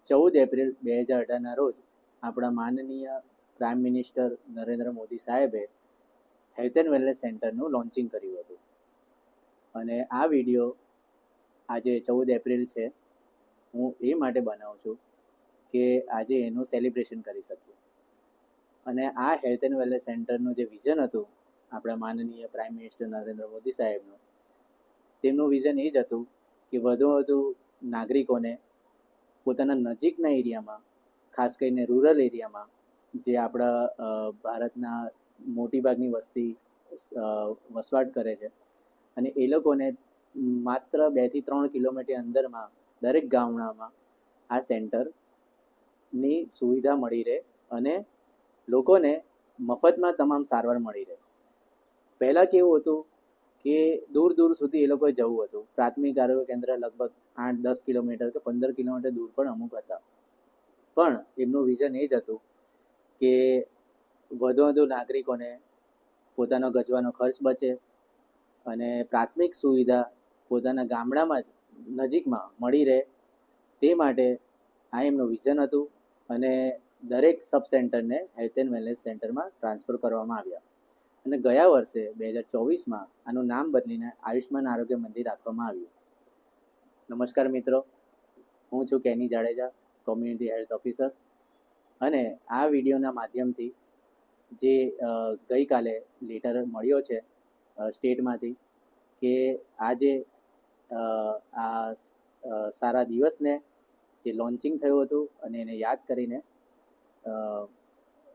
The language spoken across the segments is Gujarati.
14 એપ્રિલ 2018ના રોજ આપણા માનનીય પ્રાઇમ મિનિસ્ટર નરેન્દ્ર મોદી સાહેબે હેલ્થ એન્ડ વેલનેસ સેન્ટરનું લોન્ચિંગ કર્યું હતું. અને આ વિડીયો આજે 14 એપ્રિલ છે, હું એ માટે બનાવું છું કે આજે એનું સેલિબ્રેશન કરી શકીએ. અને આ હેલ્થ એન્ડ વેલનેસ સેન્ટરનું જે વિઝન હતું આપણા માનનીય પ્રાઇમ મિનિસ્ટર નરેન્દ્ર મોદી સાહેબનું, તેમનું વિઝન એ જ હતું કે વધુ નાગરિકોને પોતાના નજીકના એરિયામાં, ખાસ કરીને રૂરલ એરિયામાં, જે આપણા ભારતના મોટીભાગની વસ્તી વસવાટ કરે છે, અને એ લોકોને માત્ર 2 થી 3 કિલોમીટર અંદરમાં દરેક ગામડામાં આ સેન્ટરની સુવિધા મળી રહે અને લોકોને મફતમાં તમામ સારવાર મળી રહે. પહેલાં કેવું હતું કે દૂર દૂર સુધી એ લોકોએ જવું હતું. પ્રાથમિક આરોગ્ય કેન્દ્ર લગભગ 8-10 કિલોમીટર કે 15 કિલોમીટર દૂર પણ અમુક હતા. પણ એમનું વિઝન એ જ હતું કે વધુ નાગરિકોને પોતાનો ગજવાનો ખર્ચ બચે અને પ્રાથમિક સુવિધા પોતાના ગામડામાં જ નજીકમાં મળી રહે. તે માટે આ એમનું વિઝન હતું અને દરેક સબ સેન્ટરને હેલ્થ એન્ડ વેલનેસ સેન્ટરમાં ટ્રાન્સફર કરવામાં આવ્યા. અને ગયા વર્ષે 2024માં આનું નામ બદલીને આયુષ્માન આરોગ્ય મંદિર રાખવામાં આવ્યું. નમસ્કાર મિત્રો, હું છું કેની જાડેજા, કોમ્યુનિટી હેલ્થ ઓફિસર. અને આ વિડીયોના માધ્યમથી જે ગઈકાલે લેટર મળ્યો છે સ્ટેટમાંથી કે આજે આ સારા દિવસને જે લોન્ચિંગ થયું હતું અને એને યાદ કરીને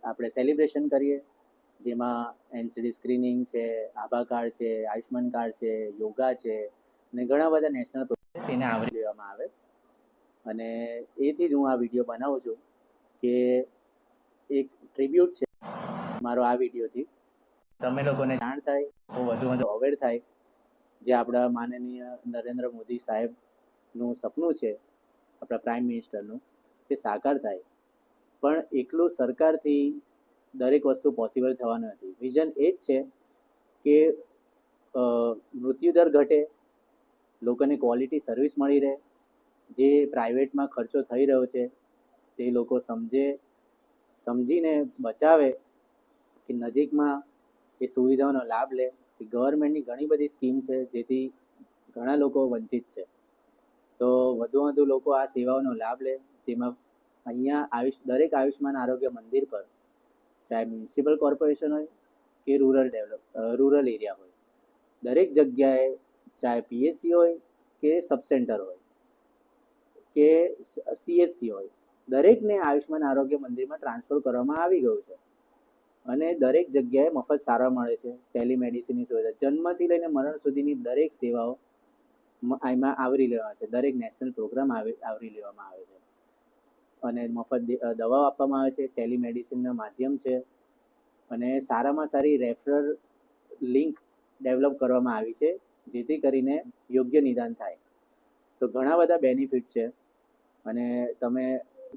આપણે સેલિબ્રેશન કરીએ, જેમાં એનસીડી સ્ક્રીનિંગ છે, આભા કાર્ડ છે, આયુષ્માન કાર્ડ છે, યોગા છે અને ઘણા બધા નેશનલ પ્રોજેક્ટ એને આવરી લેવામાં આવે. અને એથી જ હું આ વિડીયો બનાવું છું કે એક ટ્રિબ્યુટ છે મારો આ વિડીયોથી, તમે લોકોને જાણ થાય, તો વધુ અવેર થાય. જે આપણા માનનીય નરેન્દ્ર મોદી સાહેબનું સપનું છે, આપણા પ્રાઇમ મિનિસ્ટરનું, તે સાકાર થાય. પણ એકલું સરકારથી દરેક વસ્તુ પોસિબલ થવાનું નથી. વિઝન એ જ છે કે મૃત્યુદર ઘટે, લોકોને ક્વોલિટી સર્વિસ મળી રહે, જે પ્રાઇવેટમાં ખર્ચો થઈ રહ્યો છે તે લોકો સમજીને બચાવે, કે નજીકમાં એ સુવિધાઓનો લાભ લે. ગવર્મેન્ટની ઘણી બધી સ્કીમ છે જેથી ઘણા લોકો વંચિત છે, તો વધુ લોકો આ સેવાઓનો લાભ લે. જેમાં અહીંયા દરેક આયુષ્માન આરોગ્ય મંદિર પર, ચાહે મ્યુનિસિપલ કોર્પોરેશન હોય કે રૂરલ એરિયા હોય, દરેક જગ્યાએ, ચાહે પીએસસી હોય કે સબ સેન્ટર હોય કે સીએસસી હોય, દરેકને આયુષ્માન આરોગ્ય મંદિરમાં ટ્રાન્સફર કરવામાં આવી ગયું છે. અને દરેક જગ્યાએ મફત સારવાર મળે છે. ટેલિમેડિસિનની સુવિધા, જન્મથી લઈને મરણ સુધીની દરેક સેવાઓ એમાં આવરી લેવામાં છે. દરેક નેશનલ પ્રોગ્રામ આવરી લેવામાં આવે છે અને મફત દવાઓ આપવામાં આવે છે. ટેલિમેડિસિનના માધ્યમ છે અને સારામાં સારી રેફરલ લિંક ડેવલપ કરવામાં આવી છે, જેથી કરીને યોગ્ય નિદાન થાય. તો ઘણા બધા બેનિફિટ છે. અને તમે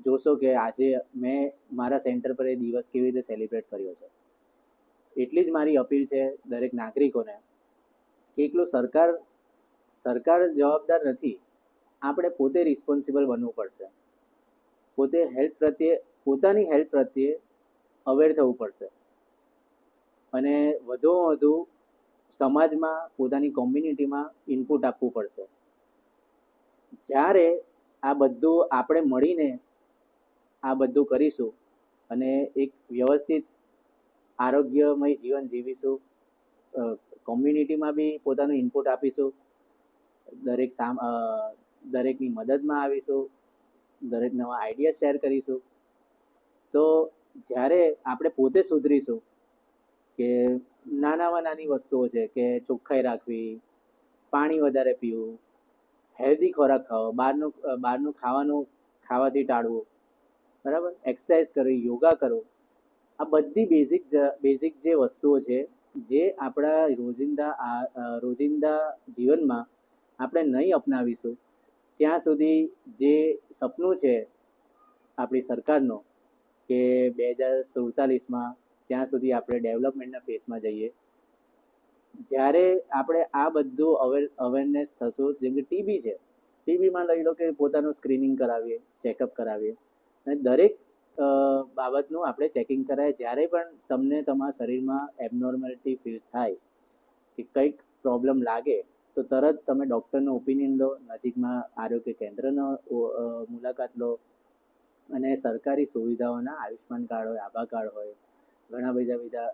જોશો કે આજે મેં મારા સેન્ટર પર એ દિવસ કેવી રીતે સેલિબ્રેટ કર્યો છે. એટલી જ મારી અપીલ છે દરેક નાગરિકોને કે એકલું સરકાર જવાબદાર નથી, આપણે પોતે રિસ્પોન્સિબલ બનવું પડશે. પોતાની હેલ્થ પ્રત્યે અવેર થવું પડશે અને વધુ સમાજમાં, પોતાની કોમ્યુનિટીમાં ઇનપુટ આપવું પડશે. જ્યારે આ બધું આપણે મળીને આ બધું કરીશું અને એક વ્યવસ્થિત આરોગ્યમય જીવન જીવીશું, કોમ્યુનિટીમાં બી પોતાનું ઇનપુટ આપીશું, દરેકની મદદમાં આવીશું, દરેક નવા આઈડિયા શેર કરીશું, તો જ્યારે આપણે પોતે સુધરીશું કે નાનામાં નાની વસ્તુઓ છે કે ચોખ્ખાઈ રાખવી, પાણી વધારે પીવું, હેલ્ધી ખોરાક ખાવો, બહારનું ખાવાથી ટાળવું, બરાબર, એક્સરસાઇઝ કરવી, યોગા કરવું, આ બધી બેઝિક જે વસ્તુઓ છે જે આપણા રોજિંદા જીવનમાં આપણે નહીં અપનાવીશું, ત્યાં સુધી જે સપનું છે આપણી સરકારનું કે 2047માં ત્યાં સુધી આપણે ડેવલપમેન્ટના ફેઝમાં જઈએ. જ્યારે આપણે આ બધું અવેરનેસ થશું, જેમ કે ટીબી છે, ટીબીમાં લઈ લો કે પોતાનું સ્ક્રીનિંગ કરાવીએ, ચેકઅપ કરાવીએ અને દરેક બાબતનું આપણે ચેકિંગ કરાય. જ્યારે પણ તમને તમારા શરીરમાં એબનોર્માલિટી ફીલ થાય કે કંઈક પ્રોબ્લેમ લાગે તો તરત તમે ડૉક્ટરનો ઓપિનિયન લો, નજીકમાં આરોગ્ય કેન્દ્રનો મુલાકાત લો અને સરકારી સુવિધાઓના આયુષ્માન કાર્ડ હોય, આભા કાર્ડ હોય, ઘણા બધા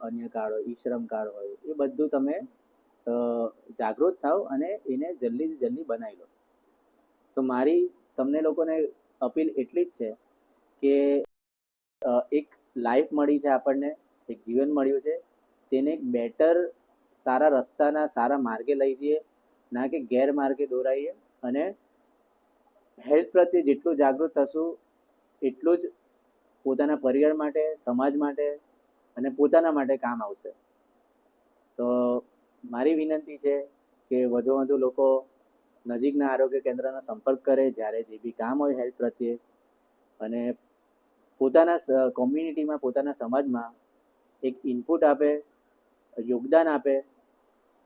અન્ય કાર્ડ હોય, ઈ શ્રમ કાર્ડ હોય, એ બધું તમે જાગૃત થાવ અને એને જલ્દીથી જલ્દી બનાવી લો. તો મારી તમને લોકોને અપીલ એટલી જ છે કે એક લાઈફ મળી છે આપણને, એક જીવન મળ્યું છે, તેને એક બેટર સારા રસ્તાના સારા માર્ગે લઈ જઈએ, ના કે ગેરમાર્ગે દોરાઈએ. અને હેલ્થ પ્રત્યે જેટલું જાગૃત થશું એટલું જ પોતાના પરિવાર માટે, સમાજ માટે અને પોતાના માટે કામ આવશે. તો મારી વિનંતી છે કે વધુ લોકો નજીકના આરોગ્ય કેન્દ્રનો સંપર્ક કરે જ્યારે જે બી કામ હોય હેલ્થ પ્રત્યે, અને પોતાના કોમ્યુનિટીમાં, પોતાના સમાજમાં એક ઇનપુટ આપે, યોગદાન આપે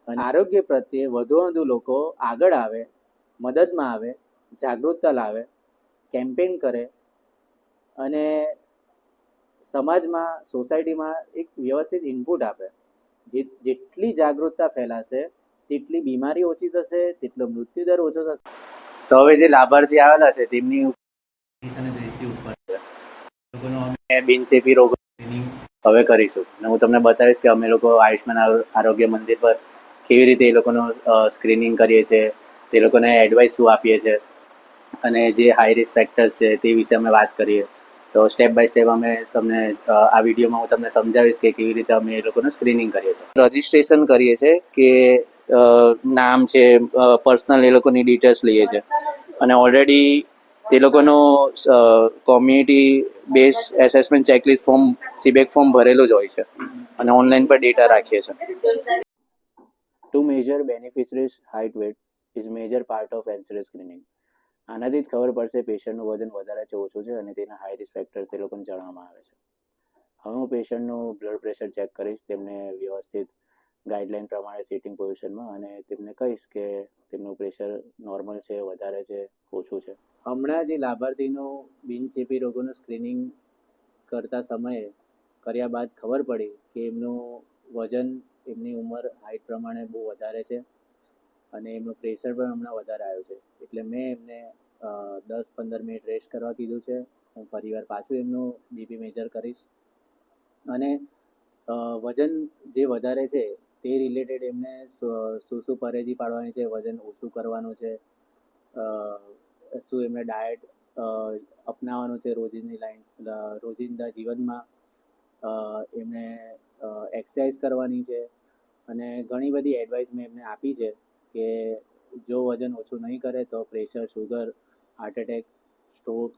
અને આરોગ્ય પ્રત્યે વધુ લોકો આગળ આવે, મદદમાં આવે, જાગૃતતા લાવે, કેમ્પેન કરે અને સમાજમાં, સોસાયટીમાં એક વ્યવસ્થિત ઇનપુટ આપે. જેટલી જાગૃતતા ફેલાશે તેટલી બીમારી ઓછી થશે, તેટલો મૃત્યુદર ઓછો થશે. તો હવે જે લાભાર્થી આવેલા છે તેમની ઉપર લોકોનો અમે બિનચેપી રોગો હવે કરીશું અને હું તમને બતાવીશ કે અમે લોકો આયુષ્માન આરોગ્ય મંદિર પર કેવી રીતે એ લોકોનું સ્ક્રીનિંગ કરીએ છીએ, તે લોકોને એડવાઇસ શું આપીએ છીએ અને જે હાઈ રિસ્ક ફેક્ટર્સ છે તે વિશે અમે વાત કરીએ. તો સ્ટેપ બાય સ્ટેપ અમે તમને આ વિડીયોમાં હું તમને સમજાવીશ કે કેવી રીતે અમે એ લોકોનું સ્ક્રીનિંગ કરીએ છીએ. રજિસ્ટ્રેશન કરીએ છીએ કે નામ છે, પર્સનલ એ લોકોની ડિટેલ્સ લઈએ છીએ અને ઓલરેડી તે લોકોનો community base assessment checklist form, CBAC form ભરેલું જ હોય છે અને ઓનલાઈન પર ડેટા રાખીએ છીએ. Two major beneficiaries height weight is major part of answers screening. આનાથી જ ખબર પડશે પેશન્ટનું વજન વધારે છે, ઓછું છે અને તેના હાઈ રિસ્ક ફેક્ટર્સ તે લોકોને જણાવવામાં આવે છે. હવે હું પેશન્ટનું બ્લડ પ્રેશર ચેક કરીશ, તેમને વ્યવસ્થિત ગાઈડલાઈન પ્રમાણે સિટિંગ પોઝિશનમાં, અને તેમને કહીશ કે તેમનું પ્રેશર નોર્મલ છે, વધારે છે, ઓછું છે. હમણાં જે લાભાર્થીનું બિનચેપી રોગોનું સ્ક્રીનિંગ કરતા સમયે કર્યા બાદ ખબર પડી કે એમનું વજન એમની ઉંમર, હાઇટ પ્રમાણે બહુ વધારે છે અને એમનું પ્રેશર પણ હમણાં વધારે આવ્યું છે. એટલે મેં એમને 10-15 મિનિટ રેસ્ટ કરવા કીધું છે. હું ફરીવાર પાછું એમનું બીપી મેજર કરીશ અને વજન જે વધારે છે તે રિલેટેડ એમને શું પરેજી પાડવાની છે, વજન ઓછું કરવાનું છે, શું એમને ડાયટ અપનાવવાનું છે રોજિંદા જીવનમાં, એમને એક્સરસાઇઝ કરવાની છે અને ઘણી બધી એડવાઇસ મેં એમને આપી છે કે જો વજન ઓછું નહીં કરે તો pressure, sugar, heart attack, stroke,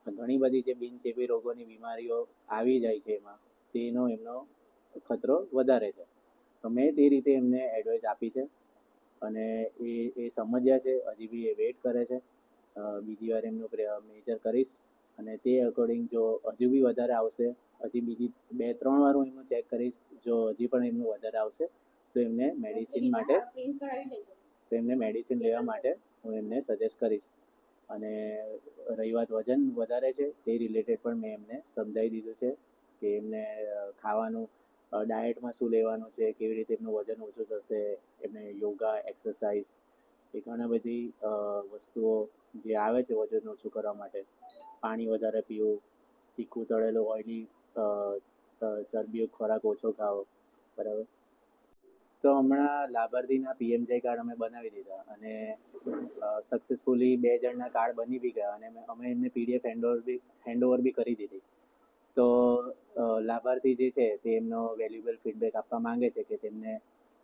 ઘણી બધી જે બિનચેપી રોગોની બીમારીઓ આવી જાય છે તેનો એમનો ખતરો વધારે છે. તો મેં તે રીતે એમને એડવાઇસ આપી છે અને એ સમજ્યા છે. હજી બી એ વેઇટ કરે છે. બીજી વાર એમનું મેજર કરીશ અને તે અકોર્ડિંગ જો હજુ બી વધારે આવશે, હજી બીજી 2-3 વાર હું એમનું ચેક કરીશ. જો હજી પણ એમનું વધારે આવશે તો એમને મેડિસિન લેવા માટે હું એમને સજેસ્ટ કરીશ. અને રહી વાત વજન વધારે છે તે રિલેટેડ પણ મેં એમને સમજાવી દીધું છે કે એમને ખાવાનું, ડાયટમાં શું લેવાનું છે, કેવી રીતે એમનું વજન ઓછું થશે, એમને યોગા, એક્સરસાઇઝ, એ ઘણા બધી વસ્તુઓ જે આવે છે વજન ઓછું કરવા માટે. પાણી વધારે પીવું, તીખું, તળેલું, ઓઇલી, ચરબીઓ ખોરાક ઓછો ખાવો, બરાબર. તો હમણાં લાભાર્થીના પીએમજે કાર્ડ અમે બનાવી દીધા અને સક્સેસફુલી 2 જણના કાર્ડ બની બી ગયા અને અમે એમને PDF હેન્ડઓવર બી કરી દીધી. તો લાભાર્થી જે છે તે એમનો વેલ્યુબલ ફીડબેક આપવા માંગે છે કે તેમને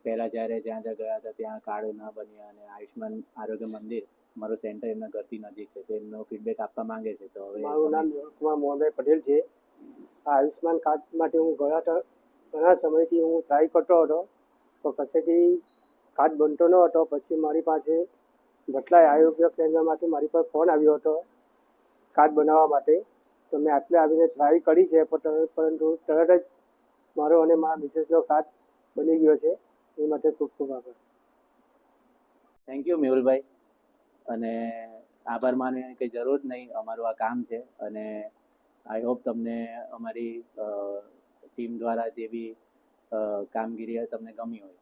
પહેલાં જ્યારે જ્યાં ગયા હતા ત્યાં કાર્ડ ન બન્યા અને આયુષ્માન આરોગ્ય મંદિર, મારું સેન્ટર એમના ઘરથી નજીક છે, તો એમનો ફીડબેક આપવા માંગે છે. તો હવે મારું નામ કુમાર મોહનભાઈ પટેલ છે. આ આયુષ્માન કાર્ડ માટે હું ઘણા સમયથી હું ટ્રાય કરતો હતો, તો કશેથી કાર્ડ બનતો ન હતો. પછી મારી પાસે ભટલાઈ આરોગ્ય કેન્દ્રમાંથી મારી પર ફોન આવ્યો હતો કાર્ડ બનાવવા માટે. તો મેં આટલે આવીને ટ્રાય કરી છે, પરંતુ તરત જ મારો અને મારા મિસેસનો કાર્ડ બની ગયો છે. એ માટે ખૂબ ખૂબ આભાર. થેન્ક યુ મેહુલભાઈ. અને આભાર માનવાની કંઈ જરૂર જ નહીં, અમારું આ કામ છે. અને આઈ હોપ તમને અમારી ટીમ દ્વારા જે બી કામગીરી તમને ગમી હોય.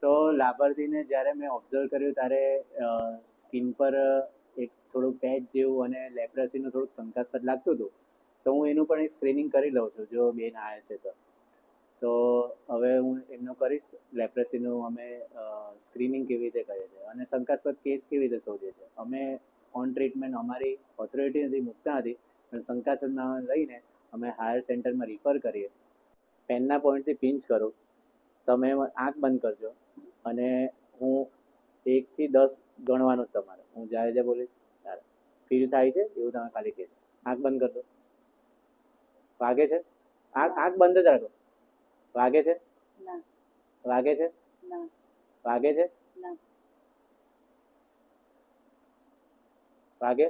તો લાભાર્થીને જ્યારે મેં ઓબ્ઝર્વ કર્યું ત્યારે સ્કિન પર એક થોડુંક પેચ જેવું અને લેપ્રસીનું થોડુંક શંકાસ્પદ લાગતું હતું. તો હું એનું પણ એક સ્ક્રીનિંગ કરી લઉં છું જો બેન આવે છે તો હવે હું એમનું કરીશ. લેપ્રસીનું અમે સ્ક્રીનિંગ કેવી રીતે કરીએ છીએ અને શંકાસ્પદ કેસ કેવી રીતે શોધીએ છીએ. અમે ઓન ટ્રીટમેન્ટ અમારી ઓથોરિટી નથી મૂકતા નથી, પણ શંકાસ્પદ લઈને અમે હાયર સેન્ટરમાં રિફર કરીએ. પેનના પોઈન્ટથી પિંચ કરું, તમે આંખ બંધ કરજો અને હું 1 થી 10 ગણવાનું જ તમારે. હું જ્યારે જે બોલીશ ત્યારે ફીલ થાય છે એવું તમે ખાલી કહેજો. આંખ બંધ કરજો. વાગે છે? આંખ બંધ જ રાખો. વાગે છે? વાગે છે? વાગે છે? વાગે?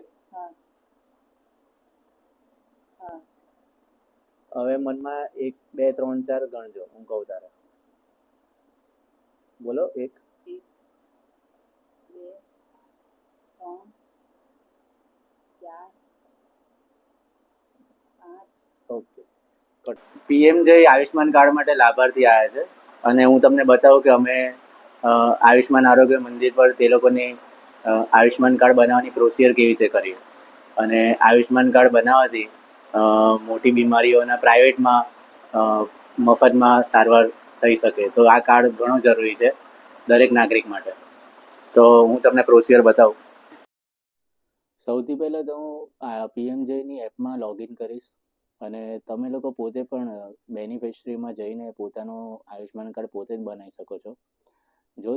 હવે મનમાં 1 2 3 4 ગણજો. હું કહું તારે બોલો. 1 2 3 4 5. ઓકે. પીએમજય આયુષ્માન કાર્ડ માટે લાભાર્થી આવ્યા છે અને હું તમને બતાવું કે અમે આયુષ્માન આરોગ્ય મંદિર પર તે લોકોની આયુષ્માન કાર્ડ બનાવવાની પ્રોસિજર કેવી રીતે કરીએ. અને આયુષ્માન કાર્ડ બનાવવાથી મોટી બીમારીઓના પ્રાઇવેટમાં મફતમાં સારવાર થઈ શકે. તો આ કાર્ડ ઘણું જરૂરી છે દરેક નાગરિક માટે. તો હું તમને પ્રોસિજર બતાવું. સૌથી પહેલાં તો હું પીએમજયની એપમાં લોગિન કરીશ અને તમે લોકો પોતે પણ બેનિફિશરીમાં જઈને પોતાનું આયુષ્માન કાર્ડ પોતે જ બનાવી શકો છો. જો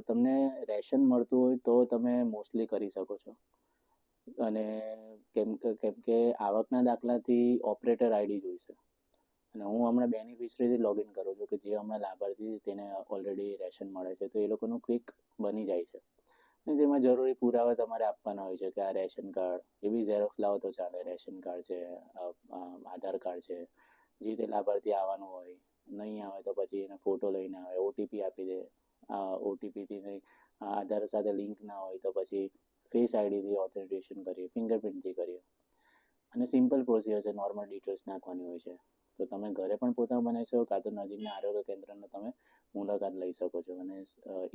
તમને રેશન મળતું હોય તો તમે મોસ્ટલી કરી શકો છો. અને કેમ કે આવકના દાખલાથી ઓપરેટર આઈડી જોઈશે. અને હું હમણાં બેનિફિશરીથી લોગિન કરું છું કે જે હમણાં લાભાર્થી તેને ઓલરેડી રેશન મળે છે, તો એ લોકોનું ક્વિક બની જાય છે. જેમાં જરૂરી પુરાવા તમારે આપવાના હોય છે કે આ રેશન કાર્ડ, એવી ઝેરોક્સ લાવો તો ચાલે. રેશન કાર્ડ છે, આધાર કાર્ડ છે, જે તે લાભાર્થી આવવાનું હોય. નહીં આવે તો પછી એને ફોટો લઈને આવે, ઓટીપી આપી દે. ઓટીપીથી આધાર સાથે લિંક ના હોય તો પછી ફેસ આઈડીથી ઓથેન્ટિકેશન કરીએ, ફિંગરપ્રિન્ટથી કરીએ. અને સિમ્પલ પ્રોસિજર છે, નોર્મલ ડિટેલ્સ નાખવાની હોય છે. તો તમે ઘરે પણ પોતાનું બનાવી શકો, કાં તો નજીકના આરોગ્ય કેન્દ્રનો તમે મુલાકાત લઈ શકો છો. અને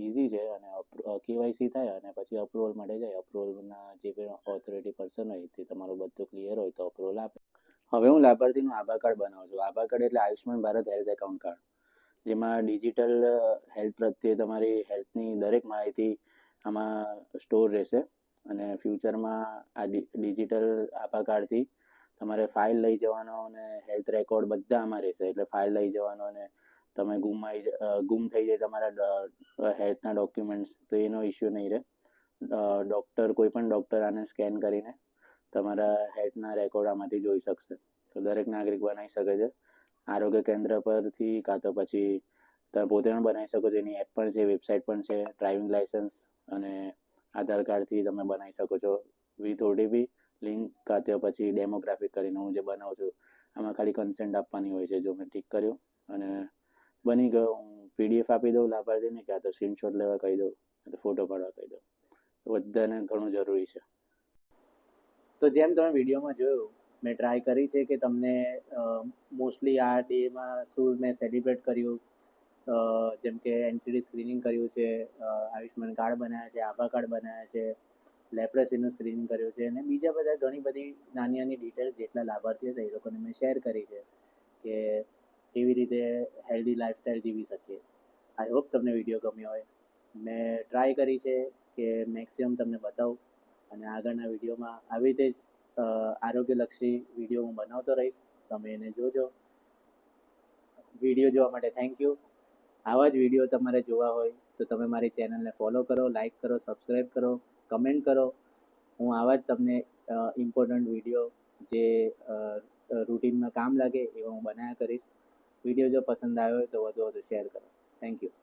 ઇઝી છે અને કેવાયસી થાય અને પછી અપ્રુવલ માટે જાય. અપ્રુવલના જે પણ ઓથોરિટી પર્સન હોય તે તમારું બધું ક્લિયર હોય તો અપ્રુવલ આપે. હવે હું લાભાર્થીનું આભાર કાર્ડ બનાવું છું. આભાર કાર્ડ એટલે Ayushman Bharat health account card, જેમાં ડિજિટલ હેલ્થ પ્રત્યે તમારી હેલ્થની દરેક માહિતી આમાં સ્ટોર રહેશે. અને ફ્યુચરમાં આ ડિજિટલ આભાર કાર્ડથી તમારે ફાઇલ લઈ જવાનો અને હેલ્થ રેકોર્ડ બધા આમાં રહેશે. એટલે ફાઇલ લઈ જવાનો અને તમે ગુમ થઈ જાય તમારા હેલ્થના ડોક્યુમેન્ટ્સ તો એનો ઇસ્યુ નહીં રહે. કોઈ પણ ડૉક્ટર આને સ્કેન કરીને તમારા હેલ્થના રેકોર્ડ આમાંથી જોઈ શકશે. તો દરેક નાગરિક બનાવી શકે છે. આરોગ્ય કેન્દ્ર પરથી કાં તો પછી તમે પોતે પણ બનાવી શકો છો. એની એપ પણ છે, વેબસાઇટ પણ છે. ડ્રાઇવિંગ લાઇસન્સ અને આધાર કાર્ડથી તમે બનાવી શકો છો વિથ ઓટીપી લિંક, કાં તો પછી ડેમોગ્રાફિક કરીને હું જે બનાવું છું આમાં ખાલી કન્સેન્ટ આપવાની હોય છે. જો મેં ટિક કર્યું અને બની ગયો, હું પીડીએફ આપી દઉં લાભાર્થીને, કાં તો સ્ક્રીનશોટ લેવા કહી દઉં, કાં તો ફોટો પાડવા કહી દઉં. બધાને ઘણું જરૂરી છે. તો જેમ તમે વિડીયોમાં જોયું, મેં ટ્રાય કરી છે કે તમને મોસ્ટલી આ ડેમાં શું મેં સેલિબ્રેટ કર્યું. જેમ કે એનસીડી સ્ક્રીનિંગ કર્યું છે, આયુષ્માન કાર્ડ બનાવ્યા છે, આભા કાર્ડ બનાવ્યા છે, લેપ્રસીનું સ્ક્રીનિંગ કર્યું છે અને બીજા બધા ઘણી બધી નાની નાની ડિટેલ્સ જેટલા લાભાર્થી હતા એ લોકોને મેં શેર કરી છે કે કેવી રીતે હેલ્ધી લાઈફસ્ટાઈલ જીવી શકીએ. આઈ હોપ તમને વિડીયો ગમ્યો હોય. મેં ટ્રાય કરી છે કે મેક્સિમમ તમને બતાવું અને આગળના વિડીયોમાં આવી રીતે જ આરોગ્યલક્ષી વિડીયો હું બનાવતો રહીશ. તમે એને જોજો. વિડીયો જોવા માટે થેન્ક યુ. આવા જ વિડીયો તમારે જોવા હોય તો તમે મારી ચેનલને ફોલો કરો, લાઇક કરો, સબસ્ક્રાઈબ કરો, કમેન્ટ કરો. હું આવા જ તમને ઇમ્પોર્ટન્ટ વિડીયો જે રૂટીનમાં કામ લાગે એવા હું બનાવ્યા કરીશ. વિડીયો જો પસંદ આવ્યો હોય તો વધુ શેર કરો. Thank you.